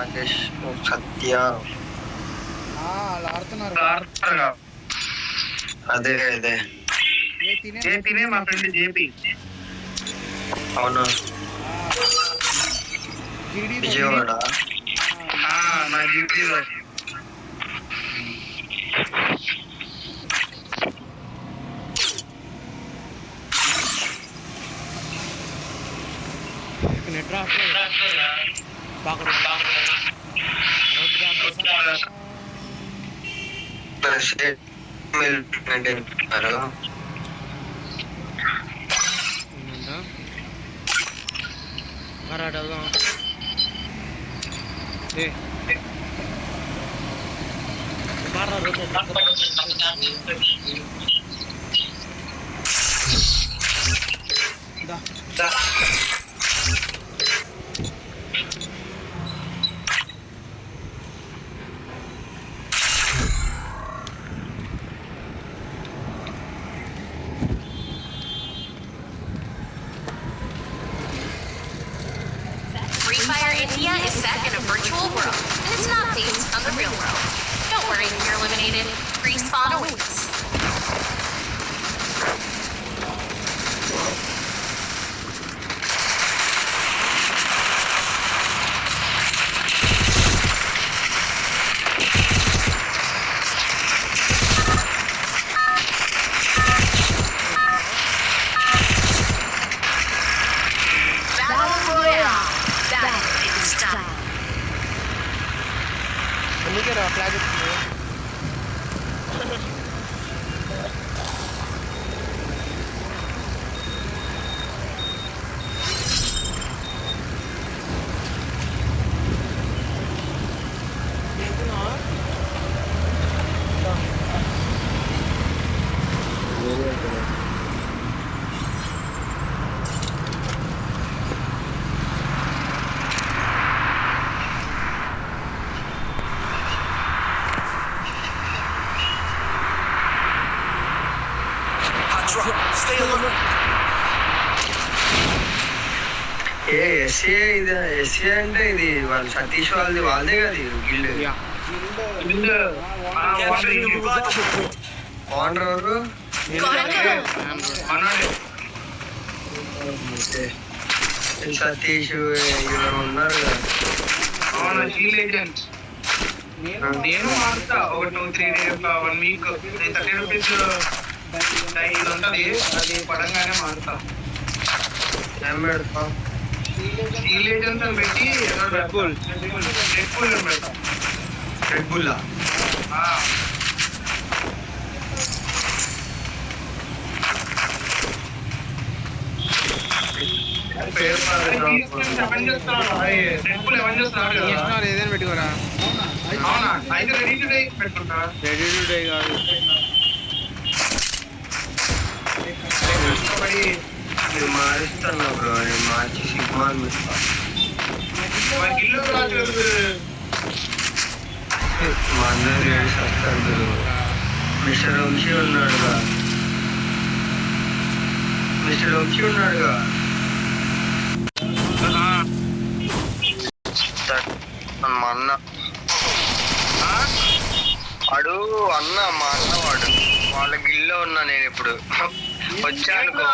రాకేష్ సత్య వాళ్ళు ఆడుతున్నారు. అదే అదే తినే మా ఫ్రెండ్ జేపీ. అవునా విజయవాడ నా జీపీలో net Free Fire India is set in a virtual world, and it's not based on the real world. Don't worry if you're eliminated. Respawn awaits. అందుకే రా ఫ్లాగ్ ఎస్ఏ ఇది ఎస్ఏ అంటే ఇది వాళ్ళు సతీష్ వాళ్ళది వాళ్ళదే కదా గిల్డ్ ఓనర్ ఎవరు సతీష్ ఎవరు ఉన్నారు కదా. నేను మారుతా ఒక 2-3 డేస్ 1 వీక్ 30 రూపీస్ ఇది ఉంటుంది. అది పడంగానే మారుతా. ఏం పెడతాం స్టీల్ ఏజెంట్స్ అని పెట్టి రెడ్ బుల్ పెడతా. రెడ్ బుల్లా ఏదైనా పెట్టుకోరా. అవునా అయితే రెడీ టు డే పెట్టుకుంటా. రెడీ టు డే కాదు కష్టపడి నేను మారుస్తున్నా బ్రో. నేను మార్చి సిగ్మాన్ మిస్తా మా గిల్లు రాదు. మా అందరూ వస్తాడు. మిస్టర్ వంశీ ఉన్నాడుగా. మిస్టర్ వంశీ ఉన్నాడుగా. మా అన్న వాడు అన్న మా అన్న వాడు వాళ్ళ గిల్లో ఉన్నా నేను ఇప్పుడు వచ్చానుకో.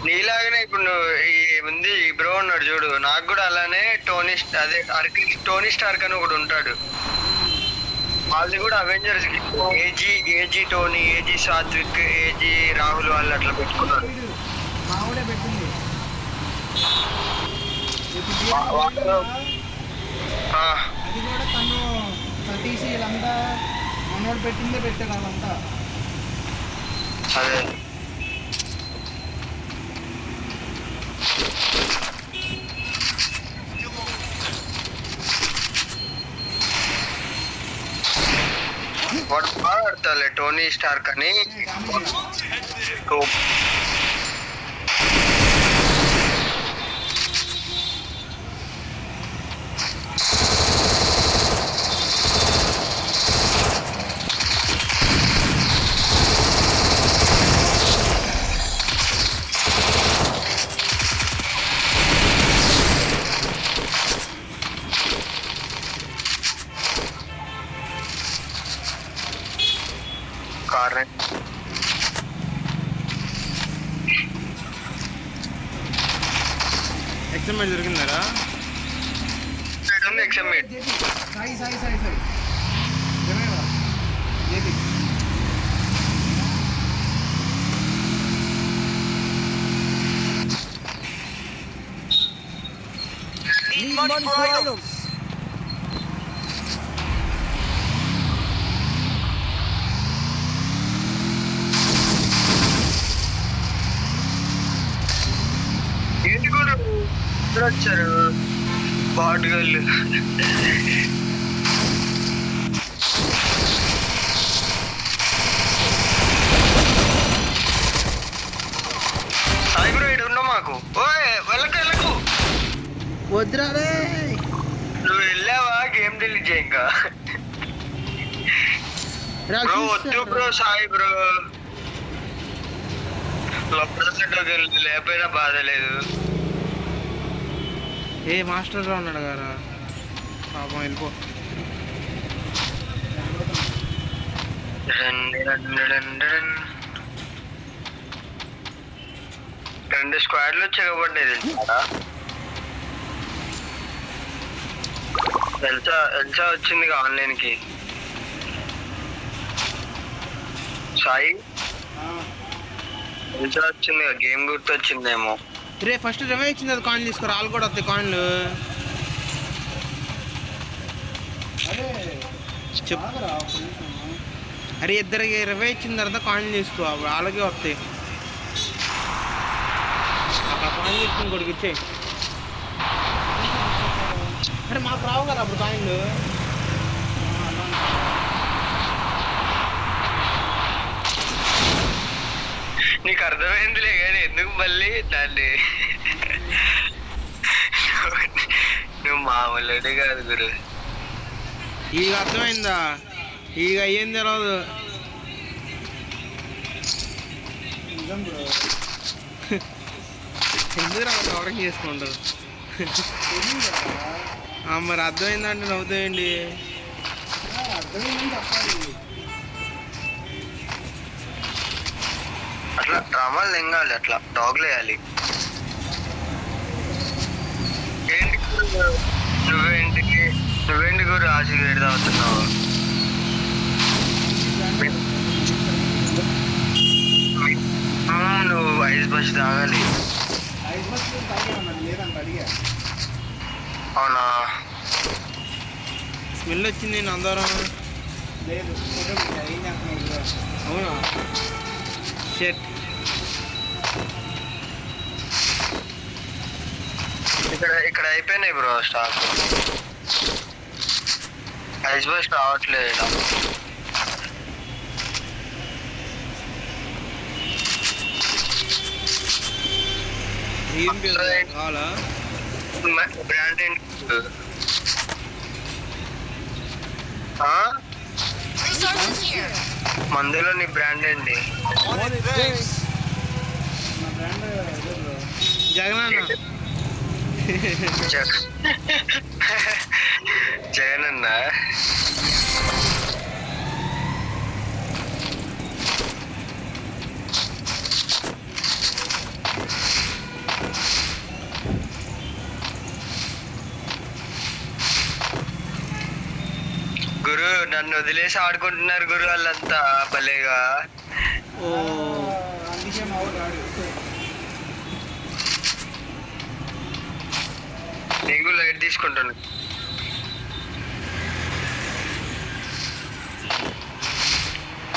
నీలాగనే ఇప్పుడు నువ్వు ఈ ఉంది ఈ బ్రో ఉన్నాడు చూడు. నాకు కూడా అలానే టోనీ స్టార్క్ అని ఒకడు ఉంటాడు. వాళ్ళది కూడా Avengers AG Tony, AG Sathvik, AG Rahul వాళ్ళు అట్లా పెట్టుకున్నారు. అది కూడా తను సతీష్ వీళ్ళంతా మనోడు పెట్టిందే పెట్టారు వాళ్ళంతా. అదే వాడు బాగా ఆడతాలే టోనీ స్టార్క్ అని. ఎక్స్ఎంఎల్ దొరికిందారా? ఎక్స్ఎంఏట్ సాయి సాయి సాయి సాయి జమేవా JP Need money for items. ఏంటి కూడా ఇక్కడ వచ్చారు బాటుగాళ్ళు. సాయి బ్రో ఇటు ఉన్నావు మాకు. ఓయ్ వెళ్ళకు వద్దురా రే. నువ్వు వెళ్ళావా గేమ్ డిలీట్ చేయి ఇంకా. బ్రో వద్దు బ్రో సాయి బ్రో. లోపల లేకపోయినా బాధ లేదు. ఏ మాస్టర్ రా ఉన్నాడు కదా పాపం వెళ్ళిపో. రెండు స్క్వాడ్లు చెగబడ్డాయి తెలుసా. ఎల్సా వచ్చింది ఆన్లైన్ కి. సాయి ఎల్సా వచ్చింది గేమ్ గుర్తొచ్చిందేమో. రే ఫస్ట్ రివైవ్ ఇచ్చింది అది కాయిన్ తీసుకో. రాళ్ళు కూడా వస్తాయి కాయిన్లు. అరే చెప్పు. ఆగరా ఒక్క నిమిషం. అరే ఇద్దరికి రివైవ్ ఇచ్చిన తర్వాత కాయిన్ తీసుకో. అప్పుడు వాళ్ళకే వస్తాయి. అక్కడ కాయిన్ తీసుకుని కొడుకు ఇచ్చేయి. అరే మాకు రావు కదా అప్పుడు కాయిన్లు. నీకు అర్థమైందిలే కానీ ఎందుకు మళ్ళీ దాన్ని నువ్వు మామూలుడే కాదు గురు. ఇక అర్థమైందా? ఇక ఏం తెలియదు. నిజం బ్రో. ఎందుకు అలా కవరింగ్ చేసుకుంటారు? తెలియదు కదా. మరి అర్థమైందంటే నవ్వుతాయండి. అర్థమైందని చెప్పాలి. అట్లా డ్రామాలు తెంగాలి, అట్లా డాగ్లు వేయాలి. నువ్వేంటి గురు ఆశ వేడి తాగుతున్నావు? నువ్వు ఐస్ బస్ తాగాలి. ఐదు బస్సులు తాగేమన్నది లేదంట అడిగా. అవునా? స్మెల్ వచ్చింది అందరం. లేదు ఫోటో పెట్టా. ఏం చేస్తున్నావు బ్రో? అవునా? షెట్. ఇక్కడ అయిపోయినాయి బ్రో స్టాక్. ఐస్ బస్ రావట్లేదు ఇక్కడ. ఏం కావాలా? బ్రాండ్ ఏంటి? Resources here. మందులో నీ బ్రాండ్ ఏంటి? Money, thanks. నా బ్రాండ్ ఇదే బ్రో. జగనన్న. జగన్ అన్న. గురు నన్ను వదిలేసి ఆడుకుంటున్నారు గురు వాళ్ళంతా భలేగా. ఓ అందుకే మా వాడు రాడు. నేను కూడా లైట్ తీసుకుంటాను.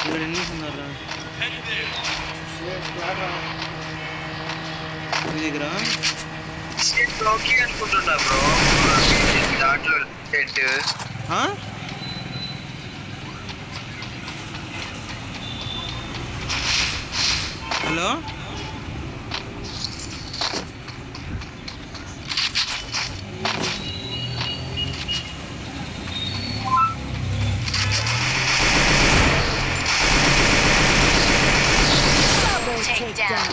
ఇక్కడ ఎన్ని ఉన్నారా మీ దగ్గర? ఓకే అనుకుంటున్నా బ్రో దాంట్లో set. Hello Take down.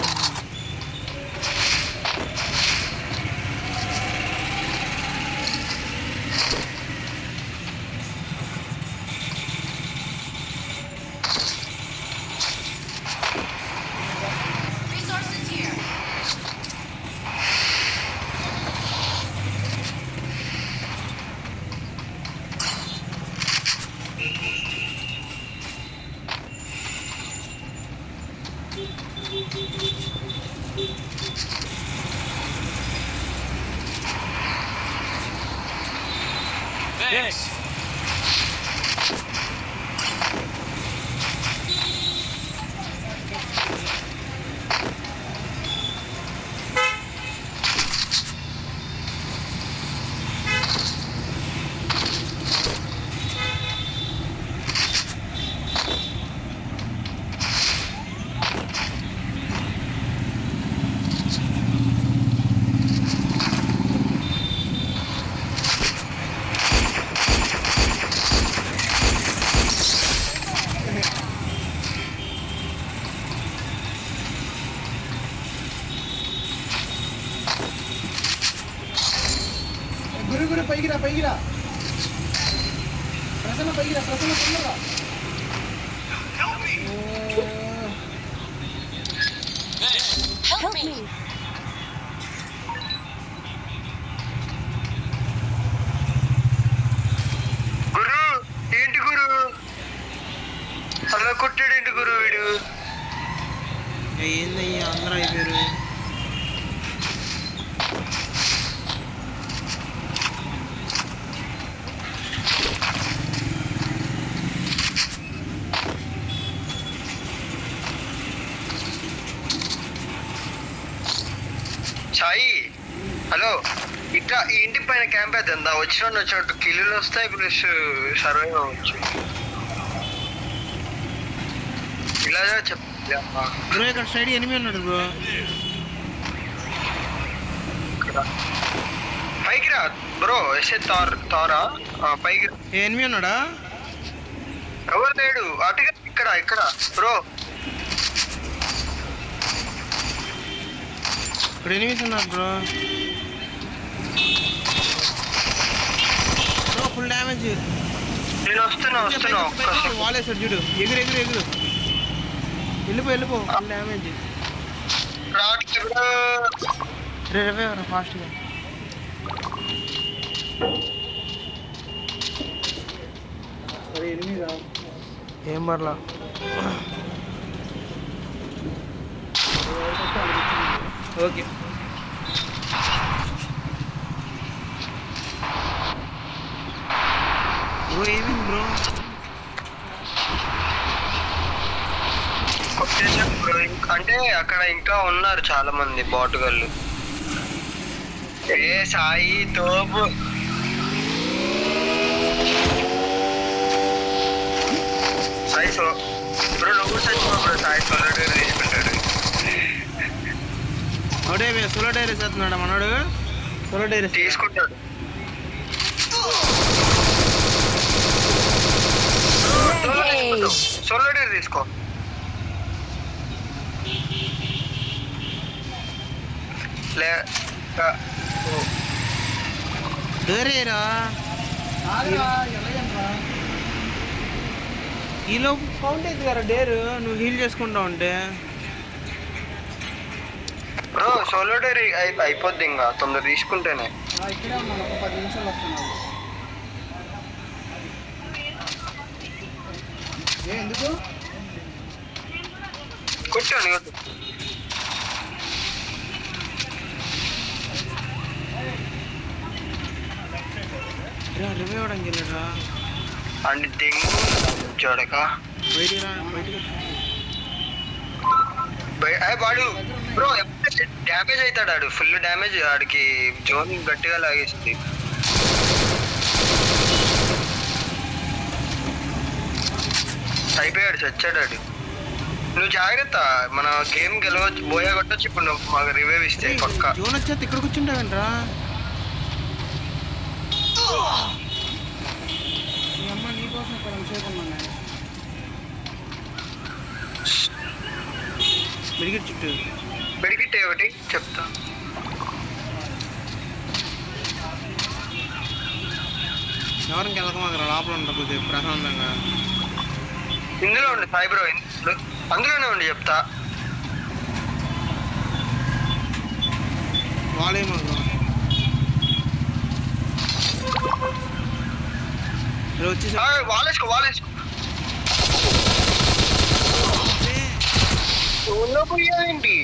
Thanks. గురు పైకి రా ప్రసన్న పైకి రా తొందరగా Help me. గురు ఏంటి గురు అలా కొట్టాడు ఏంటి గురు వీడు? ఏందయ్యా అందరూ అయిపోయారు. సాయి హలో, ఇట్లా ఈ ఇంటి పైన క్యాంప్ అవుతుందా? వచ్చినట్టు కిల్లులు వస్తాయి ప్లస్ సర్వైవ్ అవ్వచ్చు. ఇలా చెప్పా బ్రో ఇక్కడ సైడ్ ఎనిమిది ఉన్నాడు బ్రో. పైకి రా బ్రో. ఎస్ఏ తారా పైకి రా. ఎనిమిది ఉన్నాడా? ఎవరు లేడు అటుగా. ఇక్కడ బ్రో. ఇక్కడ ఎనిమిది ఉన్నారు బ్రో. Bro full damage. నేను వస్తున్నా ఒక్కసారి. వాలేసాడు చూడు. ఎగురు వెళ్ళిపో ఫుల్ డ్యామేజ్. రావట్లేదు బ్రో. రేవే ఫాస్ట్గా. ఏం పర్లా. Okay bro. ఏమైంది బ్రో? వచ్చేసాం బ్రో. అంటే అక్కడ ఇంకా ఉన్నారు చాలా మంది బాటుగాళ్ళు. ఏ సాయి తోపు. సాయి బ్రో నువ్వు చచ్చిపో బ్రో. సాయి సోలో తీసుకుంటాడు. ఒకటే సోలో డైరీస్ వేస్తున్నాడా మనోడు? సోలో డైరీస్ తీసుకుంటాడు. సోలో డైరీ తీసుకో. డైరీరా ఈలో కౌంట్ అవుతుంది కదా డేరు. నువ్వు హీల్ చేసుకుంటా ఉంటే బ్రో సోలో డైరీ అయిపోద్ది ఇంకా తొందర తీసుకుంటేనే. ఇక్కడే ఉన్నాను, ఒక 10 నిమిషాలు వస్తున్నాను. ఎందుకు కూర్చోండి. రివైవ్ అవడానికి వెళ్ళారా? అండ్ దెంగు చూడక వాడు బ్రో డ్యామేజ్ అవుతాడు. ఆడు ఫుల్ డ్యామేజ్. ఆడికి జోన్ గట్టిగా లాగేస్తుంది. అయిపోయాడు, చచ్చాడు ఆడు. నువ్వు జాగ్రత్త, మన గేమ్ గెలవచ్చు. బోయా కొట్టొచ్చు ఇప్పుడు. నువ్వు మాకు రివైవ్ ఇస్తే పక్క. జోన్ వచ్చేది ఇక్కడ కూర్చుంటావేంట్రా? మీ అమ్మ నీకోసం ఇక్కడ ఉంచేకున్నాను. మెడికెట్ చుట్టూ బెడికిట్టే ఒకటి చెప్తా. ఎవరికి వెళ్ళకమాకరా, లోపల ఉంటుంది ప్రశాంతంగా. ఇందులో ఉండి సాయి బ్రో, అందులోనే ఉండి చెప్తా. వాళ్ళేమో వచ్చేసి వాలేసుకో పోయావేంటి?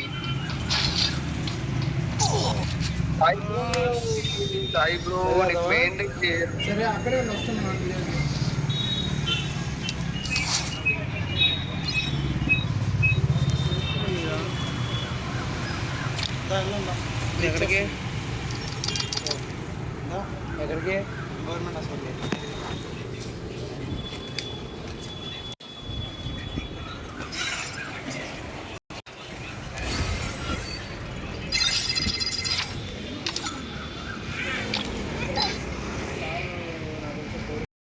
సాయి బ్రో నీకు మెయింటైన్ చేయరు. సరే అక్కడే వస్తున్నాను ఎక్కడికి ఎక్కడికి గవర్నమెంట్ హాస్పిటల్